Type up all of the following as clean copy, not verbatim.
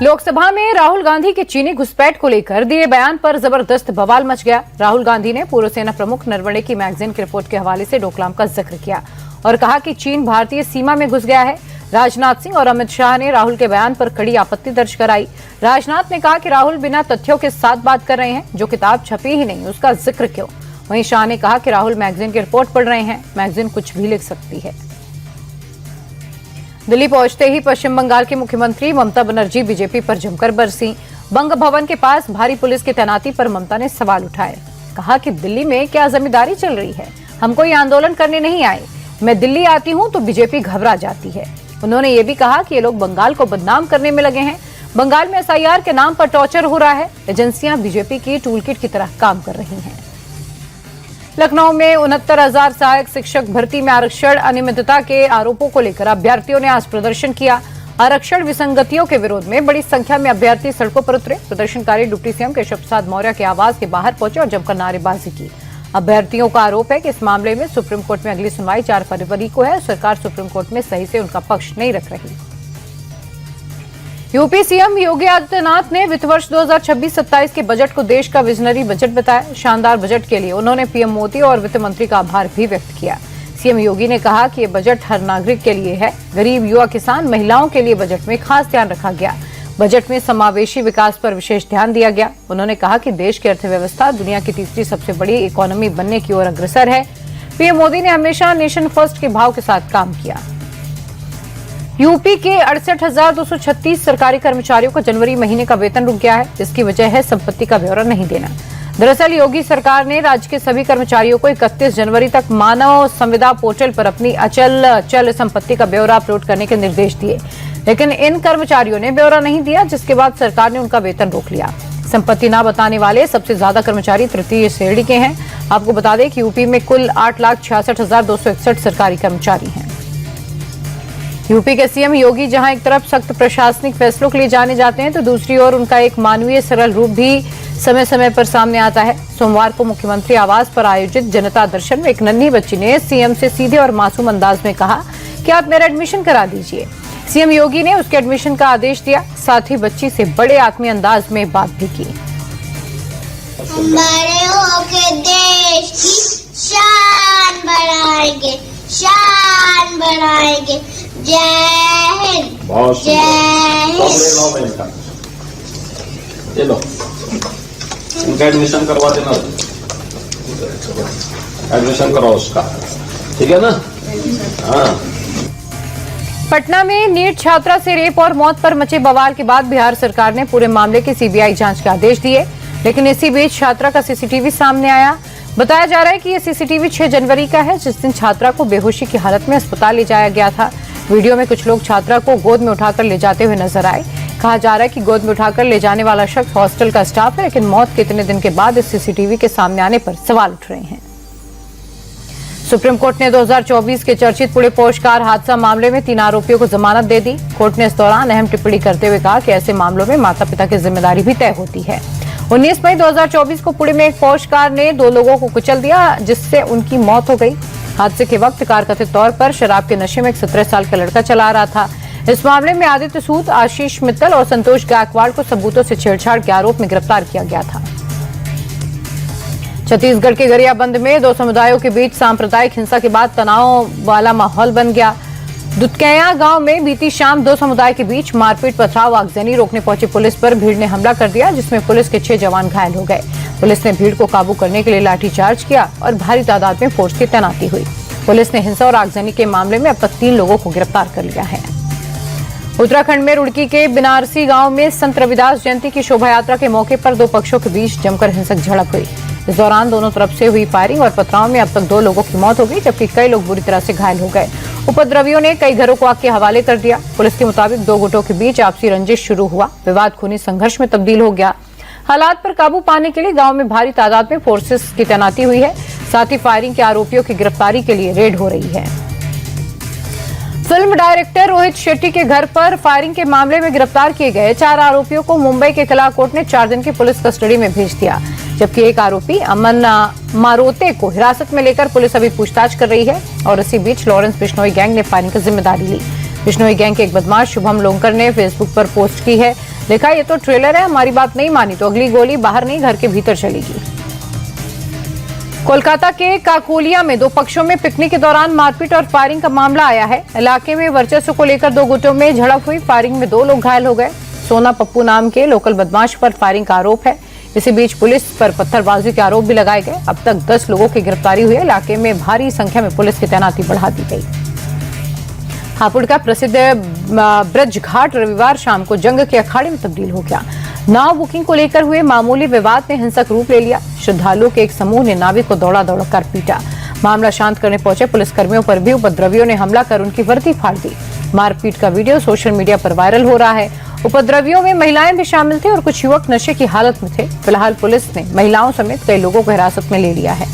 लोकसभा में राहुल गांधी के चीनी घुसपैठ को लेकर दिए बयान पर जबरदस्त बवाल मच गया। राहुल गांधी ने पूर्व सेना प्रमुख नरवणे की मैगजीन की रिपोर्ट के हवाले से डोकलाम का जिक्र किया और कहा कि चीन भारतीय सीमा में घुस गया है। राजनाथ सिंह और अमित शाह ने राहुल के बयान पर कड़ी आपत्ति दर्ज कराई। राजनाथ ने कहा कि राहुल बिना तथ्यों के साथ बात कर रहे हैं, जो किताब छपी ही नहीं उसका जिक्र क्यों। वहीं शाह ने कहा कि राहुल मैगजीन की रिपोर्ट पढ़ रहे हैं, मैगजीन कुछ भी लिख सकती है। दिल्ली पहुंचते ही पश्चिम बंगाल की मुख्यमंत्री ममता बनर्जी बीजेपी पर जमकर बरसी। बंग भवन के पास भारी पुलिस की तैनाती पर ममता ने सवाल उठाए। कहा कि दिल्ली में क्या जमींदारी चल रही है, हम कोई आंदोलन करने नहीं आए। मैं दिल्ली आती हूं तो बीजेपी घबरा जाती है। उन्होंने ये भी कहा कि ये लोग बंगाल को बदनाम करने में लगे हैं। बंगाल में एसआईआर के नाम पर टॉर्चर हो रहा है। एजेंसियां बीजेपी की टूलकिट की तरह काम कर रही हैं। लखनऊ में 69,000 सहायक शिक्षक भर्ती में आरक्षण अनियमितता के आरोपों को लेकर अभ्यर्थियों ने आज प्रदर्शन किया। आरक्षण विसंगतियों के विरोध में बड़ी संख्या में अभ्यर्थी सड़कों पर उतरे। प्रदर्शनकारी डिप्टी सीएम केशव प्रसाद मौर्य के आवास के बाहर पहुंचे और जमकर नारेबाजी की। अभ्यर्थियों का आरोप है कि इस मामले में सुप्रीम कोर्ट में अगली सुनवाई 4 फरवरी को है। सरकार सुप्रीम कोर्ट में सही से उनका पक्ष नहीं रख रही। यूपी सीएम योगी आदित्यनाथ ने वित्त वर्ष 2026-27 के बजट को देश का विजनरी बजट बताया। शानदार बजट के लिए उन्होंने पीएम मोदी और वित्त मंत्री का आभार भी व्यक्त किया। सीएम योगी ने कहा कि ये बजट हर नागरिक के लिए है। गरीब, युवा, किसान, महिलाओं के लिए बजट में खास ध्यान रखा गया। बजट में समावेशी विकास पर विशेष ध्यान दिया गया। उन्होंने कहा कि देश की अर्थव्यवस्था दुनिया की तीसरी सबसे बड़ी इकोनॉमी बनने की ओर अग्रसर है। पीएम मोदी ने हमेशा नेशन फर्स्ट के भाव के साथ काम किया। यूपी के 68,236 सरकारी कर्मचारियों को जनवरी महीने का वेतन रुक गया है। इसकी वजह है संपत्ति का ब्यौरा नहीं देना। दरअसल योगी सरकार ने राज्य के सभी कर्मचारियों को 31 जनवरी तक मानव संविदा पोर्टल पर अपनी अचल संपत्ति का ब्यौरा अपलोड करने के निर्देश दिए, लेकिन इन कर्मचारियों ने ब्यौरा नहीं दिया, जिसके बाद सरकार ने उनका वेतन रोक लिया। संपत्ति न बताने वाले सबसे ज्यादा कर्मचारी तृतीय श्रेणी के हैं। आपको बता दें कि यूपी में कुल 8,66,261 सरकारी कर्मचारी हैं। यूपी के सीएम योगी जहां एक तरफ सख्त प्रशासनिक फैसलों के लिए जाने जाते हैं, तो दूसरी ओर उनका एक मानवीय सरल रूप भी समय समय पर सामने आता है। सोमवार को मुख्यमंत्री आवास पर आयोजित जनता दर्शन में एक नन्ही बच्ची ने सीएम से सीधे और मासूम अंदाज में कहा कि आप मेरा एडमिशन करा दीजिए। सीएम योगी ने उसके एडमिशन का आदेश दिया, साथ ही बच्ची से बड़े आत्मीय अंदाज में बात भी की। हम बड़े होके देश की शान बढ़ाएंगे, शान बढ़ाएंगे। जय हिंद, जय हिंद। ये लो, इनका एडमिशन करवा देना, एडमिशन कराओ उसका, ठीक है ना? हाँ। पटना में नीट छात्रा से रेप और मौत पर मचे बवाल के बाद बिहार सरकार ने पूरे मामले की सीबीआई जांच के आदेश दिए, लेकिन इसी बीच छात्रा का सीसीटीवी सामने आया। बताया जा रहा है कि यह सीसीटीवी 6 जनवरी का है, जिस दिन छात्रा को बेहोशी की हालत में अस्पताल ले जाया गया था। वीडियो में कुछ लोग छात्रा को गोद में उठाकर ले जाते हुए नजर आए। कहा जा रहा है कि गोद में उठाकर ले जाने वाला शख्स हॉस्टल का स्टाफ है, लेकिन मौत के इतने दिन के बाद इस सीसीटीवी के सामने आने पर सवाल उठ रहे हैं। सुप्रीम कोर्ट ने 2024 के चर्चित पुणे पोश कार हादसा मामले में 3 आरोपियों को जमानत दे दी। कोर्ट ने इस दौरान अहम टिप्पणी करते हुए कहा कि ऐसे मामलों में माता पिता की जिम्मेदारी भी तय होती है। 19 मई 2024 को पुणे में एक पोश कार ने 2 लोगों को कुचल दिया, जिससे उनकी मौत हो गई। हादसे के वक्त कार कथित तौर पर शराब के नशे में एक 17 साल का लड़का चला रहा था। इस मामले में आदित्य सूद, आशीष मित्तल और संतोष गायकवाड़ को सबूतों से छेड़छाड़ के आरोप में गिरफ्तार किया गया था। छत्तीसगढ़ के गरियाबंद में 2 समुदायों के बीच सांप्रदायिक हिंसा के बाद तनाव वाला माहौल बन गया। दुधकैया गांव में बीती शाम 2 समुदाय के बीच मारपीट, पथराव, आगजनी रोकने पहुंची पुलिस पर भीड़ ने हमला कर दिया, जिसमें पुलिस के 6 जवान घायल हो गए। पुलिस ने भीड़ को काबू करने के लिए लाठीचार्ज किया और भारी तादाद में फोर्स की तैनाती हुई। पुलिस ने हिंसा और आगजनी के मामले में अब तक 3 लोगों को गिरफ्तार कर लिया है। उत्तराखंड में रुड़की के बिनारसी गांव में संत रविदास जयंती की शोभा यात्रा के मौके पर 2 पक्षों के बीच जमकर हिंसक झड़प हुई। इस दौरान दोनों तरफ से हुई फायरिंग और पथराव में अब तक 2 लोगों की मौत हो गई, जबकि कई लोग बुरी तरह से घायल हो गए। उपद्रवियों ने कई घरों को आग के हवाले कर दिया। पुलिस के मुताबिक 2 गुटों के बीच आपसी रंजिश शुरू हुआ। विवाद खूनी संघर्ष में तब्दील हो गया। हालात पर काबू पाने के लिए गांव में भारी तादाद में फोर्सेस की तैनाती हुई है। साथ ही फायरिंग के आरोपियों की गिरफ्तारी के लिए रेड हो रही है। फिल्म डायरेक्टर रोहित शेट्टी के घर पर फायरिंग के मामले में गिरफ्तार किए गए 4 आरोपियों को मुंबई के किला कोर्ट ने 4 दिन की पुलिस कस्टडी में भेज दिया, जबकि एक आरोपी अमन मारोते को हिरासत में लेकर पुलिस अभी पूछताछ कर रही है। और इसी बीच लॉरेंस बिश्नोई गैंग ने फायरिंग की जिम्मेदारी ली। बिश्नोई गैंग के एक बदमाश शुभम लोंकर ने फेसबुक पर पोस्ट की है, लिखा ये तो ट्रेलर है, हमारी बात नहीं मानी तो अगली गोली बाहर नहीं घर के भीतर चलेगी। कोलकाता के काकोलिया में दो पक्षों में पिकनिक के दौरान मारपीट और फायरिंग का मामला आया है। इलाके में वर्चस्व को लेकर दो गुटों में झड़प हुई। फायरिंग में 2 लोग घायल हो गए। सोना पप्पू नाम के लोकल बदमाश पर फायरिंग का आरोप है। इसी बीच पुलिस पर पत्थरबाजी के आरोप भी लगाए गए। अब तक 10 लोगों की गिरफ्तारी हुई है। इलाके में भारी संख्या में पुलिस की तैनाती बढ़ा दी गई। हापुड़ का प्रसिद्ध ब्रज घाट रविवार शाम को जंग के अखाड़े में तब्दील हो गया। नाव बुकिंग को लेकर हुए मामूली विवाद ने हिंसक रूप ले लिया। श्रद्धालुओं के एक समूह ने नाविक को दौड़ा कर पीटा। मामला शांत करने पहुंचे पुलिसकर्मियों पर भी उपद्रवियों ने हमला कर उनकी वर्दी फाड़ दी। मारपीट का वीडियो सोशल मीडिया पर वायरल हो रहा है। उपद्रवियों में महिलाएं भी शामिल थे और कुछ युवक नशे की हालत में थे। फिलहाल पुलिस ने महिलाओं समेत कई लोगों को हिरासत में ले लिया है।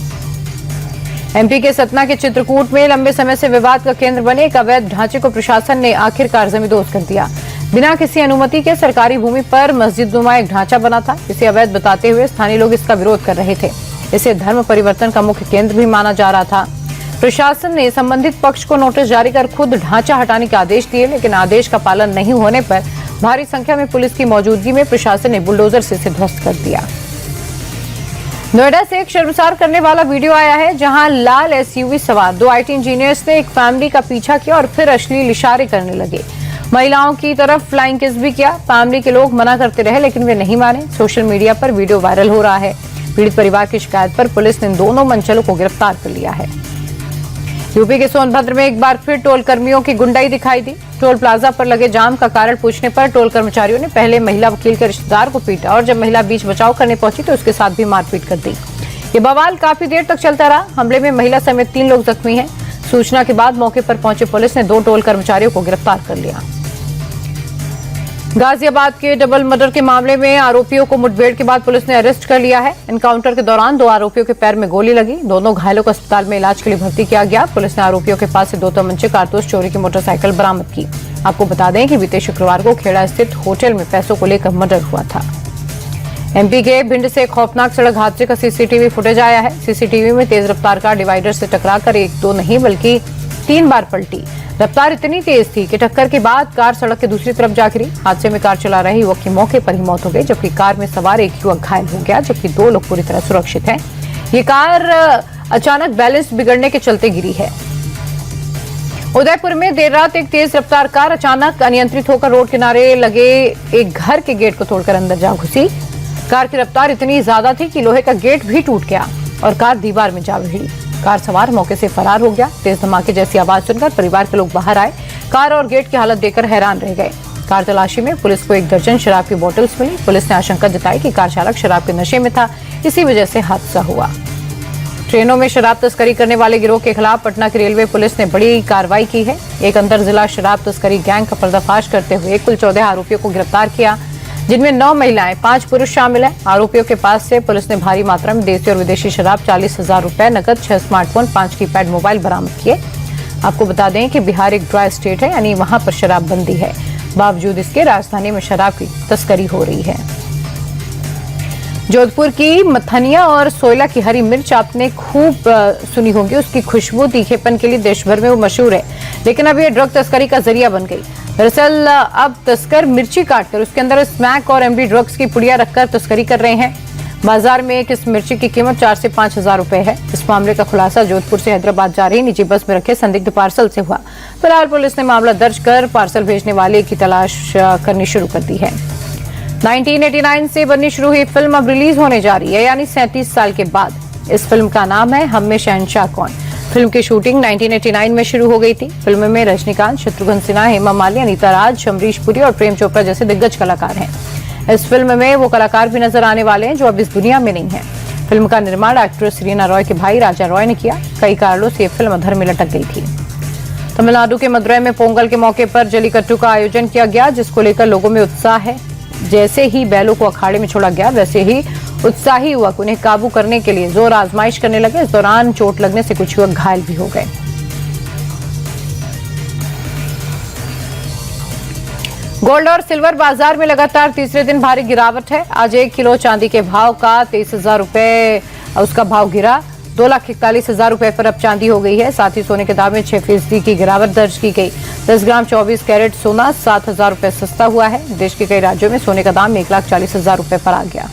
एमपी के सतना के चित्रकूट में लंबे समय से विवाद का केंद्र बने एक अवैध ढांचे को प्रशासन ने आखिरकार जमींदोज कर दिया। बिना किसी अनुमति के सरकारी भूमि पर मस्जिद नुमा एक ढांचा बना था। इसे अवैध बताते हुए स्थानीय लोग इसका विरोध कर रहे थे। इसे धर्म परिवर्तन का मुख्य केंद्र भी माना जा रहा था। प्रशासन ने संबंधित पक्ष को नोटिस जारी कर खुद ढांचा हटाने के आदेश दिए, लेकिन आदेश का पालन नहीं होने पर भारी संख्या में पुलिस की मौजूदगी में प्रशासन ने बुलडोजर से इसे ध्वस्त कर दिया। नोएडा से एक शर्मसार करने वाला वीडियो आया है, जहां लाल एसयूवी सवार 2 IT इंजीनियर्स ने एक फैमिली का पीछा किया और फिर अश्लील इशारे करने लगे। महिलाओं की तरफ फ्लाइंग किस भी किया। फैमिली के लोग मना करते रहे लेकिन वे नहीं माने। सोशल मीडिया पर वीडियो वायरल हो रहा है। पीड़ित परिवार की शिकायत पर पुलिस ने दोनों मनचलों को गिरफ्तार कर लिया है। यूपी के सोनभद्र में एक बार फिर टोल कर्मियों की गुंडाई दिखाई दी। टोल प्लाजा पर लगे जाम का कारण पूछने पर टोल कर्मचारियों ने पहले महिला वकील के रिश्तेदार को पीटा और जब महिला बीच बचाव करने पहुंची तो उसके साथ भी मारपीट कर दी। ये बवाल काफी देर तक चलता रहा। हमले में महिला समेत 3 लोग जख्मी हैं। सूचना के बाद मौके पर पहुंचे पुलिस ने 2 टोल कर्मचारियों को गिरफ्तार कर लिया। गाजियाबाद के डबल मर्डर के मामले में आरोपियों को मुठभेड़ के बाद पुलिस ने अरेस्ट कर लिया है। एनकाउंटर के दौरान 2 आरोपियों के पैर में गोली लगी। दोनों घायलों को अस्पताल में इलाज के लिए भर्ती किया गया। पुलिस ने आरोपियों के पास से 2 तमंचे, कारतूस, चोरी की मोटरसाइकिल बरामद की। आपको बता दें कि बीते शुक्रवार को खेड़ा स्थित होटल में पैसों को लेकर मर्डर हुआ था। एमपी के भिंड से खौफनाक सड़क हादसे का सीसीटीवी फुटेज आया है। सीसीटीवी में तेज रफ्तार कार डिवाइडर से टकराकर 1-2 नहीं बल्कि 3 बार पलटी। रफ्तार इतनी तेज थी कि टक्कर के बाद कार सड़क के दूसरी तरफ जा गिरी। हादसे में कार चला रहे युवक की मौके पर ही मौत हो गई, जबकि कार में सवार एक युवक घायल हो गया, जबकि 2 लोग पूरी तरह सुरक्षित हैं। ये कार अचानक बैलेंस बिगड़ने के चलते गिरी है। उदयपुर में देर रात एक तेज रफ्तार कार अचानक अनियंत्रित होकर रोड किनारे लगे एक घर के गेट को तोड़कर अंदर जा घुसी। कार की रफ्तार इतनी ज्यादा थी कि लोहे का गेट भी टूट गया और कार दीवार में जा भिड़ी। कार सवार मौके से फरार हो गया। तेज धमाके जैसी आवाज सुनकर परिवार के लोग बाहर आए। कार और गेट की हालत देखकर हैरान रह गए। कार तलाशी में पुलिस को 1 दर्जन शराब की बोतल्स मिली। पुलिस ने आशंका जताई कि कार चालक शराब के नशे में था, इसी वजह से हादसा हुआ। ट्रेनों में शराब तस्करी करने वाले गिरोह के खिलाफ पटना की रेलवे पुलिस ने बड़ी कार्रवाई की है। एक अंतर जिला शराब तस्करी गैंग का पर्दाफाश करते हुए कुल 14 आरोपियों को गिरफ्तार किया, जिनमें 9 महिलाएं, 5 पुरुष शामिल हैं। आरोपियों के पास से पुलिस ने भारी मात्रा में देसी और विदेशी शराब, 40,000 रुपए नकद, 6 स्मार्टफोन, 5 कीपैड मोबाइल बरामद किए। आपको बता दें कि बिहार एक ड्राई स्टेट है, यानी वहां पर शराबबंदी है। बावजूद इसके राजधानी में शराब की तस्करी हो रही है। जोधपुर की मथनिया और सोयला की हरी मिर्च आपने खूब सुनी होगी। उसकी खुशबू तीखेपन के लिए देश भर में वो मशहूर है, लेकिन अब ये ड्रग तस्करी का जरिया बन गई। दरअसल अब तस्कर मिर्ची काटकर उसके अंदर स्मैक और एमडी ड्रग्स की पुड़िया रखकर तस्करी कर रहे हैं। बाजार में एक इस मिर्ची की कीमत 4 से 5 हजार रुपए है। इस मामले का खुलासा जोधपुर से हैदराबाद जा रही निजी बस में रखे संदिग्ध पार्सल से हुआ। फिलहाल पुलिस ने मामला दर्ज कर पार्सल भेजने वाले की तलाश करनी शुरू कर दी है। 1989 से बननी शुरू हुई फिल्म अब रिलीज होने जा रही है, यानी 37 साल के बाद। इस फिल्म का नाम है हम में शहंशाह कौन। फिल्म की शूटिंग 1989 में शुरू हो गई थी। फिल्म में रजनीकांत, शत्रुघ्न सिन्हा, हेमा मालिनी, अनीता राज, अमरीश पुरी और प्रेम चोपड़ा जैसे दिग्गज कलाकार हैं। इस फिल्म में वो कलाकार भी नजर आने वाले हैं जो अब इस दुनिया में नहीं है। फिल्म का निर्माण एक्ट्रेस रीना रॉय के भाई राजा रॉय ने किया। कई कारणों से ये फिल्म अधर में लटक गई थी। तमिलनाडु के मदुरई में पोंगल के मौके पर जल्लीकट्टू का आयोजन किया गया, जिसको लेकर लोगों में उत्साह है। जैसे ही बैलों को अखाड़े में छोड़ा गया, वैसे ही उत्साही युवक उन्हें काबू करने के लिए जोर आजमाइश करने लगे। इस दौरान चोट लगने से कुछ युवक घायल भी हो गए। गोल्ड और सिल्वर बाजार में लगातार तीसरे दिन भारी गिरावट है। आज 1 किलो चांदी के भाव का 23,000 रुपए उसका भाव गिरा। 2,41,000 रुपए पर अब चांदी हो गई है। साथ ही सोने के दाम में 6% की गिरावट दर्ज की गई। 10 ग्राम 24 कैरेट सोना 7,000 रुपए सस्ता हुआ है। देश के कई राज्यों में सोने का दाम 1,40,000 रुपए पर आ गया।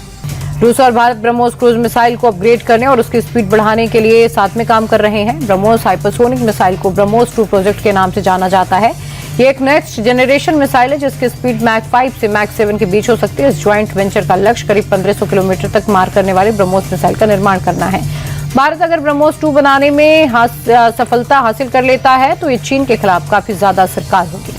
रूस और भारत ब्रह्मोस क्रूज मिसाइल को अपग्रेड करने और उसकी स्पीड बढ़ाने के लिए साथ में काम कर रहे हैं। ब्रह्मोस हाइपरसोनिक मिसाइल को ब्रह्मोस 2 प्रोजेक्ट के नाम से जाना जाता है। ये एक नेक्स्ट जनरेशन मिसाइल है जिसकी स्पीड मैक 5 से मैक 7 के बीच हो सकती है। इस ज्वाइंट वेंचर का लक्ष्य करीब 1500 किलोमीटर तक मार करने वाले ब्रह्मोस मिसाइल का निर्माण करना है। भारत अगर ब्रह्मोस 2 बनाने में सफलता हासिल कर लेता है तो ये चीन के खिलाफ काफी ज्यादा असरकार होगी।